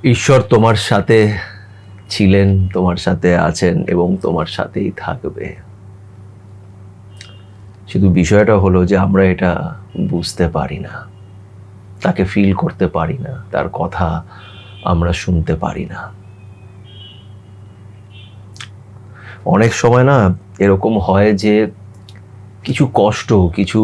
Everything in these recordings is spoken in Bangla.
ঈশ্বর তোমার সাথে ছিলেন, তোমার সাথে আছেন এবং তোমার সাথেই থাকবে। শুধু বিষয়টা হলো যে আমরা এটা বুঝতে পারি না, তাকে ফিল করতে পারি না, তার কথা আমরা শুনতে পারি না। অনেক সময় না এরকম হয় যে কিছু কষ্ট, কিছু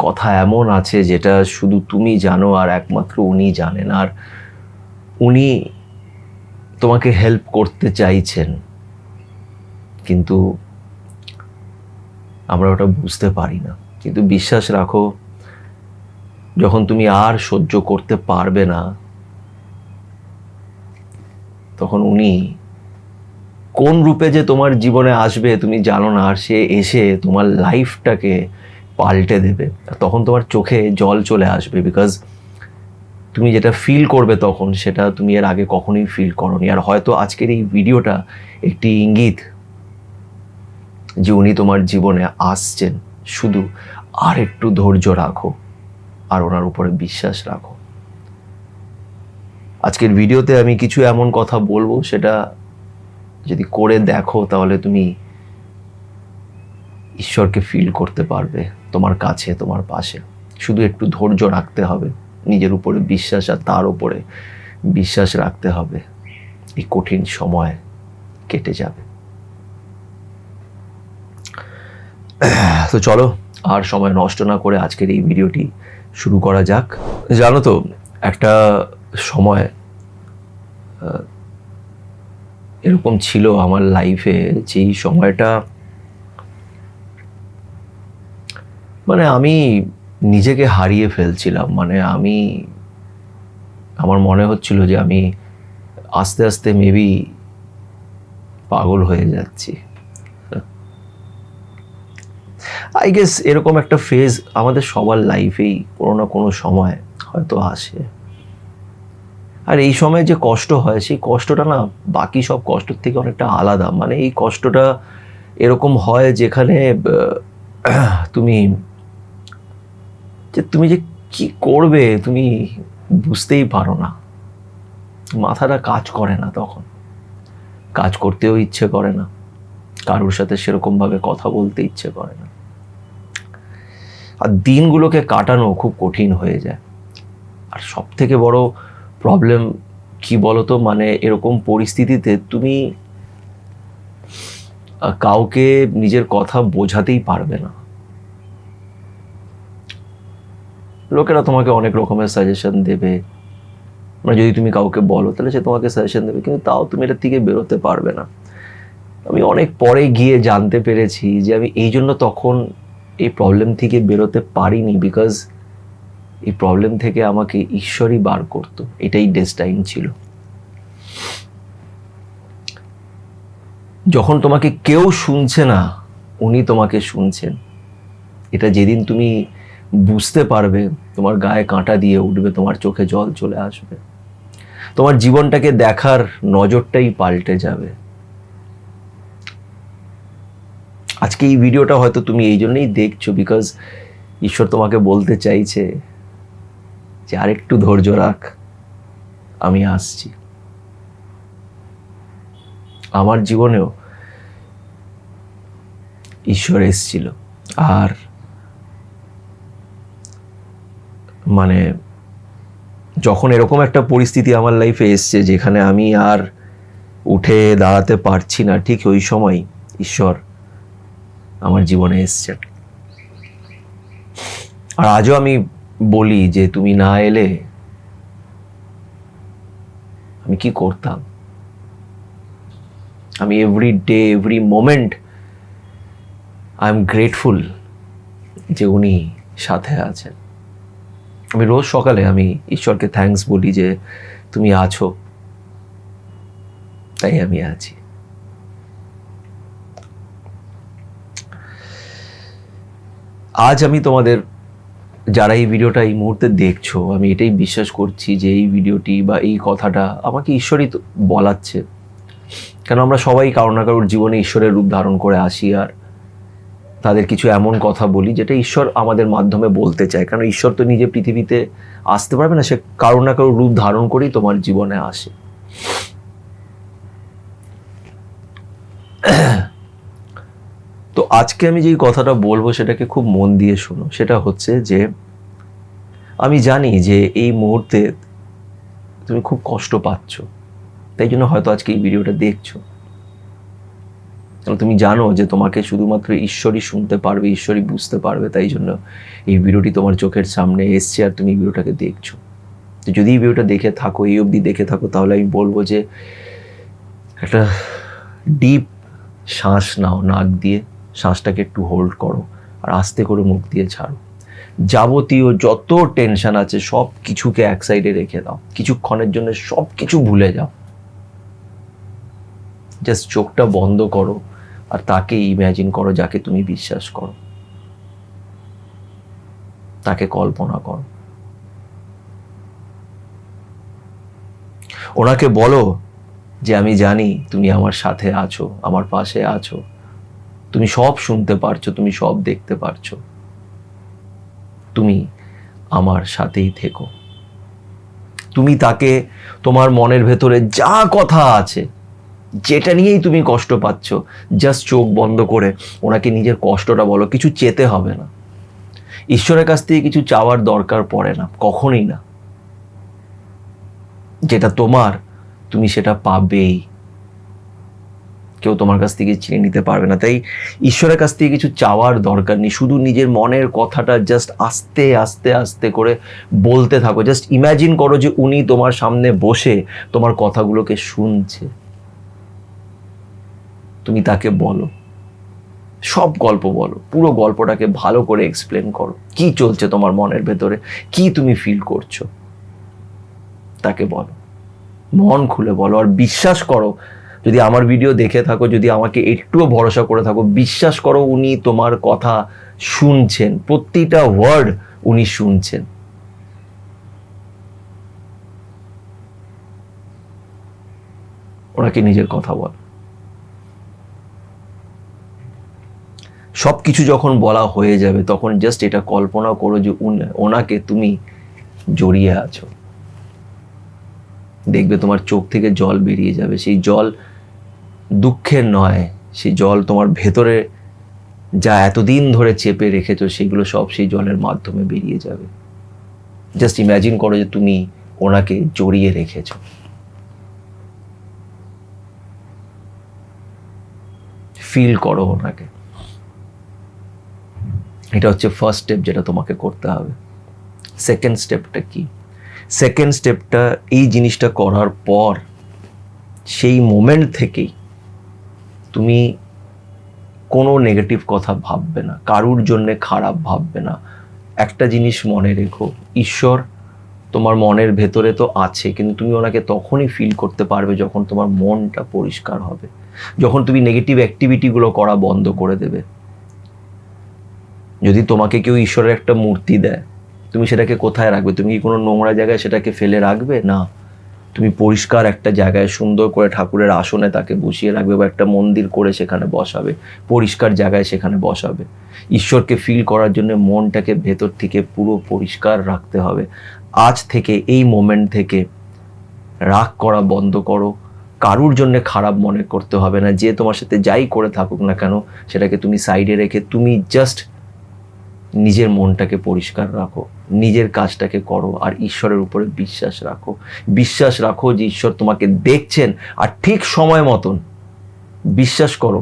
কথা এমন আছে যেটা শুধু তুমি জানো আর একমাত্র উনি জানেন, আর উনি তোমাকে হেল্প করতে চাইছেন, কিন্তু আমরা ওটা বুঝতে পারি না। কিন্তু বিশ্বাস রাখো, যখন তুমি আর সহ্য করতে পারবে না, তখন উনি কোন রূপে যে তোমার জীবনে আসবে তুমি জানো না, আর সে এসে তোমার লাইফটাকে পাল্টে দেবে। তখন তোমার চোখে জল চলে আসবে, বিকজ তুমি যেটা ফিল করবে তখন, সেটা তুমি এর আগে কখনোই ফিল করোনি। আর হয়তো আজকের এই ভিডিওটা একটি ইঙ্গিত যে উনি তোমার জীবনে আসছেন। শুধু আর একটু ধৈর্য রাখো আর ওনার উপরে বিশ্বাস রাখো। আজকের ভিডিওতে আমি কিছু এমন কথা বলবো, সেটা যদি করে দেখো তাহলে তুমি ঈশ্বরকে ফিল করতে পারবে তোমার কাছে, তোমার পাশে। শুধু একটু ধৈর্য রাখতে হবে, নিজের উপরে বিশ্বাস আর তার উপরে বিশ্বাস রাখতে হবে। এই কঠিন সময় কেটে যাবে। তো চলো আর সময় নষ্ট না করে আজকের এই ভিডিওটি শুরু করা যাক। জানো তো, একটা সময় এরকম ছিল আমার লাইফে, যেই সময়টা মানে আমি নিজেকে হারিয়ে ফেলছিলাম। মানে আমার মনে হচ্ছিল যে আমি আস্তে আস্তে মেবি পাগল হয়ে যাচ্ছি। আই গেস এরকম একটা ফেজ আমাদের সবার লাইফেই কোনো না কোনো সময় হয়তো আসে। আর এই সময় যে কষ্ট হয়, সেই কষ্টটা না বাকি সব কষ্টের থেকে অনেকটা আলাদা। মানে এই কষ্টটা এরকম হয় যেখানে তুমি যে কি করবে তুমি বুঝতেই পারো না, মাথাটা কাজ করে না, তখন কাজ করতেও ইচ্ছে করে না, কারোর সাথে সেরকমভাবে কথা বলতে ইচ্ছে করে না, আর দিনগুলোকে কাটানো খুব কঠিন হয়ে যায়। আর সব থেকে বড় প্রবলেম কি বলতো, মানে এরকম পরিস্থিতিতে তুমি কাউকে নিজের কথা বোঝাতেই পারবে না। লোকেরা তোমাকে অনেক রকমের সাজেশন দেবে, মানে যদি তুমি কাউকে বলো তাহলে সে তোমাকে সাজেশন দেবে, কিন্তু তাও তুমি এটার থেকে বেরোতে পারবে না। আমি অনেক পরে গিয়ে জানতে পেরেছি যে আমি এই জন্য তখন এই প্রবলেম থেকে বেরোতে পারিনি, বিকজ এই প্রবলেম থেকে আমাকে ঈশ্বরই বার করতো। এটাই ডেস্টাইন ছিল। যখন তোমাকে কেউ শুনছে না, উনি তোমাকে শুনছেন। এটা যেদিন তুমি বুঝতে পারবে, তোমার গায়ে কাঁটা দিয়ে উঠবে, তোমার চোখে জল চলে আসবে, তোমার জীবনটাকে দেখার নজরটাই পাল্টে যাবে। আজকে এই ভিডিওটা হয়তো তুমি এই জন্যই দেখছো, বিকজ ঈশ্বর তোমাকে বলতে চাইছে যে আরেকটু ধৈর্য রাখ, আমি আসছি। আমার জীবনেও ঈশ্বর এসেছিল, আর মানে যখন এরকম একটা পরিস্থিতি আমার লাইফে এসছে যেখানে আমি আর উঠে দাঁড়াতে পারছি না, ঠিক ওই সময় ঈশ্বর আমার জীবনে এসছেন। আর আজও আমি বলি যে তুমি না এলে আমি কি করতাম। আমি every day, every moment I am grateful যে উনি সাথে আছেন। আমি রোজ সকালে আমি ঈশ্বরকে থ্যাঙ্কস বলি যে তুমি আছো, তাই আমি আছি। আজ আমি তোমাদের, যারা এই ভিডিওটা এই মুহূর্তে দেখছো, আমি এটাই বিশ্বাস করছি যে এই ভিডিওটি বা এই কথাটা আমাকে ঈশ্বরই বলাচ্ছে। কেন আমরা সবাই কারো না কারোর জীবনে ঈশ্বরের রূপ ধারণ করে আসি, আর তাদের কিছু এমন কথা বলি যেটা ঈশ্বর আমাদের মাধ্যমে বলতে চায়, কারণ ঈশ্বর তো নিজে পৃথিবীতে আসতে পারবে না, সে কারো না কারো রূপ ধারণ করেই তোমার জীবনে আসে। তো আজকে আমি যেই কথাটা বলবো সেটাকে খুব মন দিয়ে শোনো। সেটা হচ্ছে যে আমি জানি যে এই মুহূর্তে তুমি খুব কষ্ট পাচ্ছ, তাই জন্য হয়তো আজকে এই ভিডিওটা দেখছো। তুমি জানো যে তোমাকে শুধুমাত্র ঈশ্বরই শুনতে পারবে, ঈশ্বরই বুঝতে পারবে, তাই জন্য এই ভিডিওটি তোমার চোখের সামনে এসছে আর তুমি এই ভিডিওটাকে দেখছো। তো যদি এই ভিডিওটা দেখে থাকো, এই অবধি দেখে থাকো, তাহলে আমি বলবো যে একটা ডিপ শ্বাস নাও নাক দিয়ে, শ্বাসটাকে একটু হোল্ড করো আর আস্তে করে মুখ দিয়ে ছাড়ো। যাবতীয় যত টেনশন আছে সব কিছুকে এক সাইডে রেখে দাও, কিছুক্ষণের জন্য সব কিছু ভুলে যাও। জাস্ট চোখটা বন্ধ করো আর তাকে ইম্যাজিন করো যাকে তুমি বিশ্বাস করো, তাকে কল্পনা করো। ওনাকে বলো যে আমি জানি তুমি আমার সাথে আছো, আমার পাশে আছো, তুমি সব শুনতে পারছো, তুমি সব দেখতে পারছো, তুমি আমার সাথেই থেকো। তুমি তাকে তোমার মনের ভেতরে যা কথা আছে, যেটা নিয়েই তুমি কষ্ট পাচ্ছ, জাস্ট চোখ বন্ধ করে ওনাকে নিজের কষ্টটা বলো। কিছু চেতে হবে না, ঈশ্বরের কাছ থেকে কিছু চাওয়ার দরকার পড়ে না, কখনোই না। যেটা তোমার তুমি সেটা পাবেই, কেউ তোমার কাছ থেকে চিনে নিতে পারবে না। তাই ঈশ্বরের কাছ থেকে কিছু চাওয়ার দরকার নেই, শুধু নিজের মনের কথাটা জাস্ট আস্তে আস্তে আস্তে করে বলতে থাকো। জাস্ট ইম্যাজিন করো যে উনি তোমার সামনে বসে তোমার কথাগুলোকে শুনছে। তুমি তাকে বলো, সব গল্প বলো, পুরো গল্পটাকে ভালো করে এক্সপ্লেন করো, কি চলছে তোমার মনের ভেতরে, কি তুমি ফিল করছো, তাকে বলো, মন খুলে বলো। আর বিশ্বাস করো, যদি আমার ভিডিও দেখে থাকো, যদি আমাকে একটুও ভরসা করে থাকো, বিশ্বাস করো উনি তোমার কথা শুনছেন, প্রতিটা ওয়ার্ড উনি শুনছেন। ওনাকে নিজের কথা বল। সবকিছু যখন বলা হয়ে যাবে তখন জাস্ট এটা কল্পনা করো যে ওনাকে তুমি জড়িয়ে আছো। দেখবে তোমার চোখ থেকে জল বেরিয়ে যাবে। সেই জল দুঃখের নয়, সেই জল তোমার ভেতরে যা এতদিন ধরে চেপে রেখেছো সেগুলো সব সেই জলের মাধ্যমে বেরিয়ে যাবে। জাস্ট ইম্যাজিন করো যে তুমি ওনাকে জড়িয়ে রেখেছো। ফিল করো ওনাকে। এটা হচ্ছে ফার্স্ট স্টেপ যেটা তোমাকে করতে হবে। সেকেন্ড স্টেপটা কি? সেকেন্ড স্টেপটা, এই জিনিসটা করার পর সেই মোমেন্ট থেকেই তুমি কোনো নেগেটিভ কথা ভাববে না, কারুর জন্যে খারাপ ভাববে না। একটা জিনিস মনে রেখো, ঈশ্বর তোমার মনের ভেতরে তো আছে, কিন্তু তুমি ওনাকে তখনই ফিল করতে পারবে যখন তোমার মনটা পরিষ্কার হবে, যখন তুমি নেগেটিভ অ্যাক্টিভিটিগুলো করা বন্ধ করে দেবে। যদি তোমাকে কেউ ঈশ্বরের একটা মূর্তি দেয়, তুমি সেটাকে কোথায় রাখবে? তুমি কি কোনো নোংরা জায়গায় সেটাকে ফেলে রাখবে? না, তুমি পরিষ্কার একটা জায়গায় সুন্দর করে ঠাকুরের আসনে তাকে বসিয়ে রাখবে, বা একটা মন্দির করে সেখানে বসাবে, পরিষ্কার জায়গায় সেখানে বসাবে। ঈশ্বরকে ফিল করার জন্য মনটাকে ভেতর থেকে পুরো পরিষ্কার রাখতে হবে। আজ থেকে, এই মোমেন্ট থেকে রাগ করা বন্ধ করো, কারুর জন্য খারাপ মনে করতে হবে না। যে তোমার সাথে যাই করে থাকুক না কেন, সেটাকে তুমি সাইডে রেখে তুমি জাস্ট নিজের মনটাকে পরিষ্কার রাখো, নিজের কাজটাকে করো, আর ঈশ্বরের উপরে বিশ্বাস রাখো। বিশ্বাস রাখো যে ঈশ্বর তোমাকে দেখছেন, আর ঠিক সময় মতন, বিশ্বাস করো,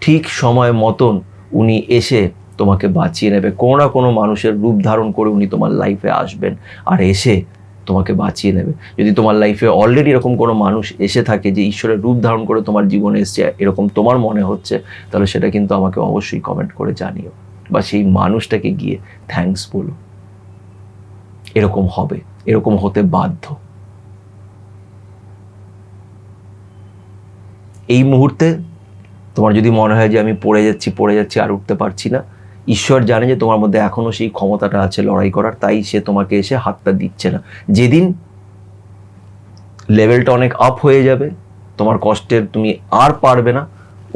ঠিক সময় মতন উনি এসে তোমাকে বাঁচিয়ে নেবে। কোনো না কোনো মানুষের রূপ ধারণ করে উনি তোমার লাইফে আসবেন আর এসে তোমাকে বাঁচিয়ে নেবে। যদি তোমার লাইফে অলরেডি এরকম কোনো মানুষ এসে থাকে যে ঈশ্বরের রূপ ধারণ করে তোমার জীবনে এসছে, এরকম তোমার মনে হচ্ছে, তাহলে সেটা কিন্তু আমাকে অবশ্যই কমেন্ট করে জানিও, বা সেই মানুষটাকে গিয়ে থ্যাঙ্কস বলো। এরকম হবে, এরকম হতে বাধ্য। এই মুহূর্তে তোমার যদি মনে হয় যে আমি পড়ে যাচ্ছি আর উঠতে পারছি না, ঈশ্বর জানে যে তোমার মধ্যে এখনো সেই ক্ষমতাটা আছে লড়াই করার, তাই সে তোমাকে এসে হাতটা দিচ্ছে না। যেদিন লেভেলটা অনেক আপ হয়ে যাবে, তোমার কষ্টের তুমি আর পারবে না,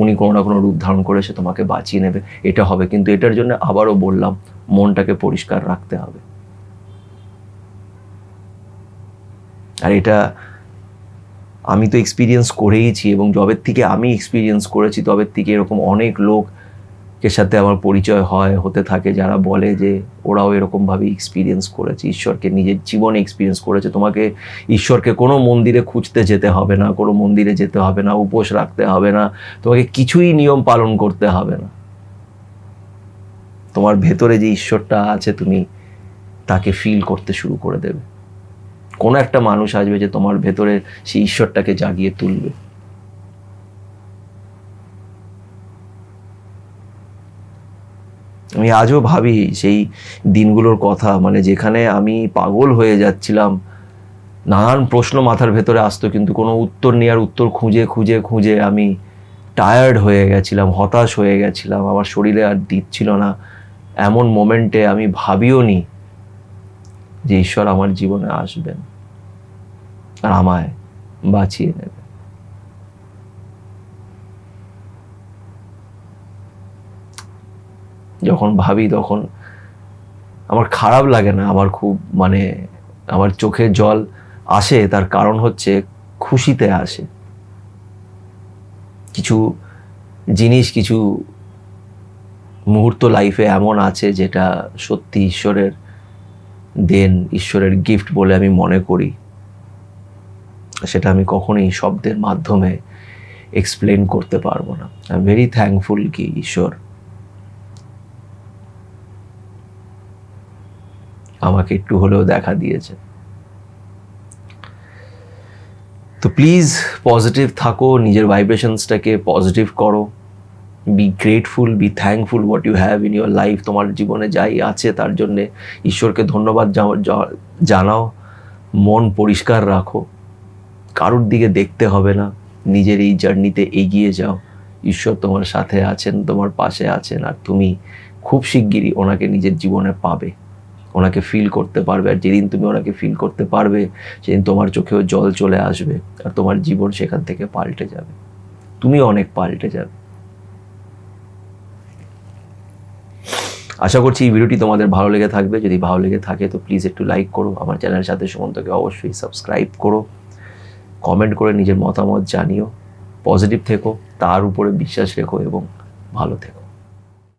উনি কোনো না কোনো রূপ ধারণ করে সে তোমাকে বাঁচিয়ে নেবে, এটা হবে। কিন্তু এটার জন্য আবারও বললাম, মনটাকে পরিষ্কার রাখতে হবে। আর এটা আমি তো এক্সপিরিয়েন্স করেইছি, এবং যবের থেকে আমি এক্সপিরিয়েন্স করেছি তবের থেকে এরকম অনেক লোকের সাথে আমার পরিচয় হতে থাকে, যারা বলে যে ওরাও এরকমভাবে এক্সপিরিয়েন্স করেছে, ঈশ্বরকে নিজের জীবনে এক্সপিরিয়েন্স করেছে। তোমাকে ঈশ্বরকে কোনো মন্দিরে খুঁজতে যেতে হবে না, কোনো মন্দিরে যেতে হবে না, উপোস রাখতে হবে না, তোমাকে কিছুই নিয়ম পালন করতে হবে না। তোমার ভেতরে যে ঈশ্বরটা আছে তুমি তাকে ফিল করতে শুরু করে দেবে। কোনো একটা মানুষ আসবে যে তোমার ভেতরে সেই ঈশ্বরটাকে জাগিয়ে তুলবে। আমি আজও ভাবি সেই দিনগুলোর কথা, মানে যেখানে আমি পাগল হয়ে যাচ্ছিলাম, নানান প্রশ্ন মাথার ভেতরে আসতো, কিন্তু কোনো উত্তর নেওয়ার উত্তর খুঁজে খুঁজে খুঁজে আমি টায়ার্ড হয়ে গেছিলাম, হতাশ হয়ে গেছিলাম, আমার শরীরে আর দিচ্ছিল না। এমন মোমেন্টে আমি ভাবিও নি যে ঈশ্বর আমার জীবনে আসবেন আর আমায় বাঁচিয়ে নেবে। যখন ভাবি তখন আমার খারাপ লাগে না, আমার খুব মানে আমার চোখে জল আসে। তার কারণ হচ্ছে খুশিতে আসে। কিছু জিনিস, কিছু মুহূর্ত লাইফে এমন আছে যেটা সত্যি ঈশ্বরের দেন, ঈশ্বরের গিফট বলে আমি মনে করি। সেটা আমি কখনোই শব্দের মাধ্যমে এক্সপ্লেন করতে পারবো না। আই এম ভেরি থ্যাঙ্কফুল কি ঈশ্বর আমাকে একটু হলেও দেখা দিয়েছে। তো প্লিজ পজিটিভ থাকো, নিজের ভাইব্রেশনসটাকে পজিটিভ করো, be grateful, be thankful what you have in your life. তোমার জীবনে যাই আছে তার জন্যে ঈশ্বরকে ধন্যবাদ জানাও। মন পরিষ্কার রাখো, কারোর দিকে দেখতে হবে না, নিজের এই জার্নিতে এগিয়ে যাও। ঈশ্বর তোমার সাথে আছেন, তোমার পাশে আছেন, আর তুমি খুব শিগগিরই ওনাকে নিজের জীবনে পাবে, ওনাকে ফিল করতে পারবে। আর যেদিন তুমি ওনাকে ফিল করতে পারবে সেদিন তোমার চোখেও জল চলে আসবে, আর তোমার জীবন সেখান থেকে পাল্টে যাবে, তুমি অনেক পাল্টে যাবে। আশা করছি এই ভিডিওটি তোমাদের ভালো লেগে থাকবে। যদি ভালো লেগে থাকে তো প্লিজ একটু লাইক করো, আমার চ্যানেলের সাথে সুমন্তকে অবশ্যই সাবস্ক্রাইব করো, কমেন্ট করে নিজের মতামত জানিও, পজিটিভ থেকো, তার উপরে বিশ্বাস রেখো এবং ভালো থেকো।